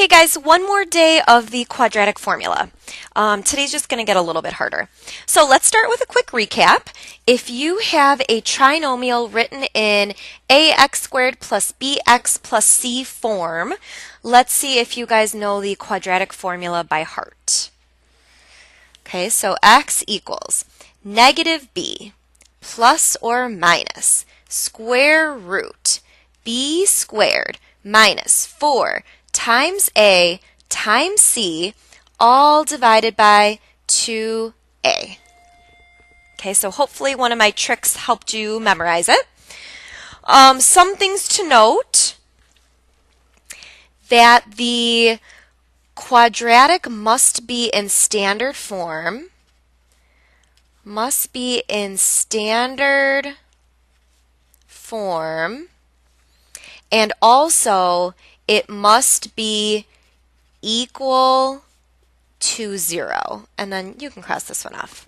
guys, one more day of the quadratic formula. Today's just going to get a little bit harder. So let's start with a quick recap. If you have a trinomial written in ax squared plus bx plus c form, let's see if you guys know the quadratic formula by heart. Okay, so x equals negative b plus or minus square root b squared minus 4 times a times c, all divided by 2a. Okay, so hopefully one of my tricks helped you memorize it. Some things to note: that the quadratic must be in standard form, and also it must be equal to 0. And then you can cross this one off.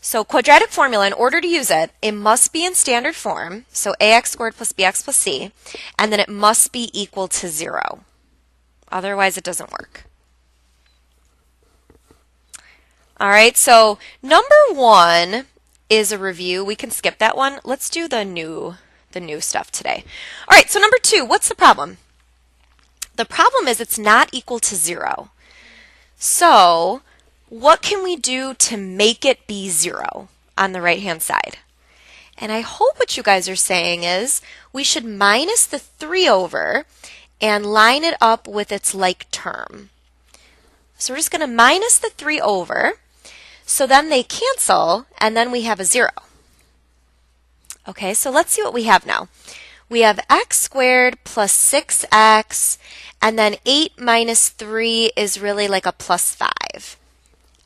So quadratic formula, in order to use it, it must be in standard form, so ax squared plus bx plus c, and then it must be equal to 0. Otherwise, it doesn't work. All right, so number 1 is a review. We can skip that one. Let's do the new stuff today. All right, so number 2, what's the problem? The problem is it's not equal to 0. So what can we do to make it be 0 on the right-hand side? And I hope what you guys are saying is we should minus the 3 over and line it up with its like term. So we're just going to minus the 3 over, so then they cancel, and then we have a 0. Okay, so let's see what we have now. We have x squared plus 6x, and then 8 minus 3 is really like a plus 5.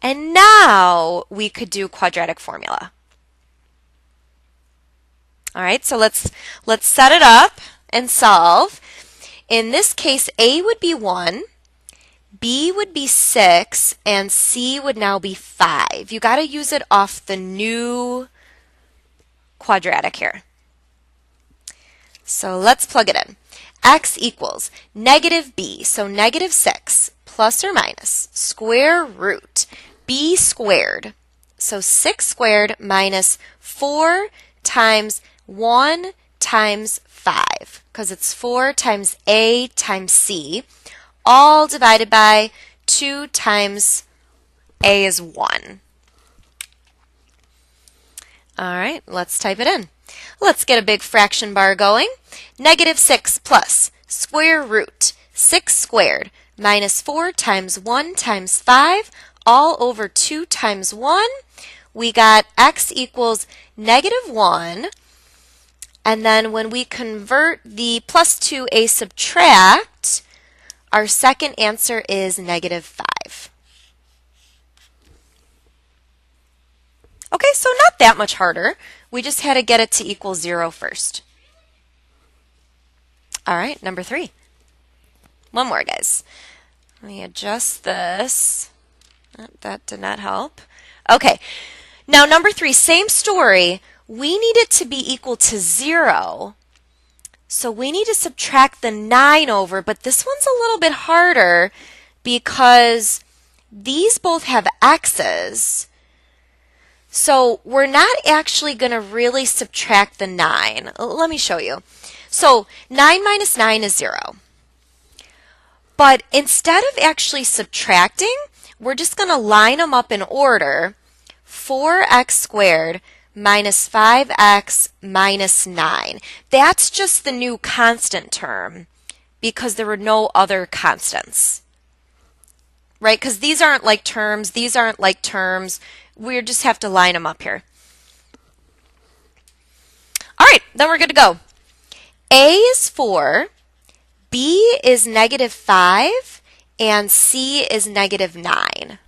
And now we could do quadratic formula. All right, so let's set it up and solve. In this case, a would be 1, b would be 6, and c would now be 5. You got to use it off the new quadratic here. So let's plug it in. X equals negative b, so negative 6, plus or minus square root b squared, so 6 squared minus 4 times 1 times 5, because it's 4 times a times c, all divided by 2 times a is 1. All right, let's type it in. Let's get a big fraction bar going. Negative 6 plus square root 6 squared minus 4 times 1 times 5, all over 2 times 1. We got x equals negative 1. And then when we convert the plus to a subtract, our second answer is negative 5. Okay, so not that much harder. We just had to get it to equal 0 first. All right, number 3. One more, guys. Let me adjust this. That did not help. Okay, now number 3, same story. We need it to be equal to 0. So we need to subtract the 9 over, but this one's a little bit harder because these both have x's. So we're not actually going to really subtract the 9. Let me show you. So 9 minus 9 is 0. But instead of actually subtracting, we're just going to line them up in order. 4x squared minus 5x minus 9. That's just the new constant term because there were no other constants. Right? Because these aren't like terms, these aren't like terms. We just have to line them up here. All right, then we're good to go. A is 4, B is negative 5, and C is negative 9.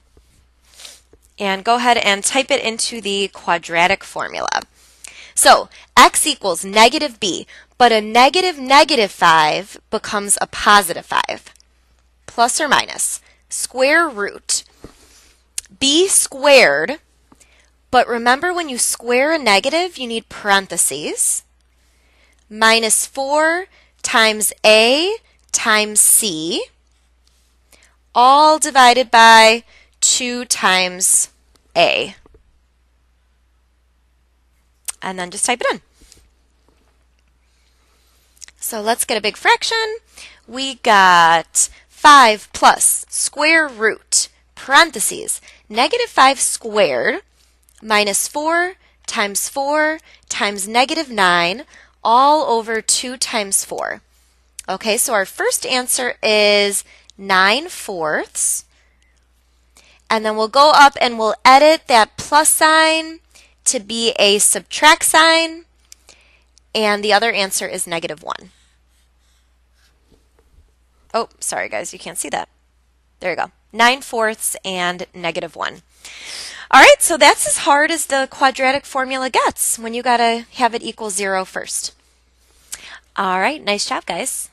And go ahead and type it into the quadratic formula. So x equals negative b, but a negative negative 5 becomes a positive 5. Plus or minus square root b squared, but remember when you square a negative, you need parentheses, minus 4 times a times c, all divided by 2 times a. And then just type it in. So let's get a big fraction. We got 5 plus square root, parentheses, negative 5 squared minus 4 times negative 9, all over 2 times 4. Okay, so our first answer is 9/4. And then we'll go up and we'll edit that plus sign to be a subtract sign. And the other answer is -1. Oh, sorry guys, you can't see that. There you go. 9/4 and -1. All right, so that's as hard as the quadratic formula gets when you got to have it equal 0 first. All right, nice job, guys.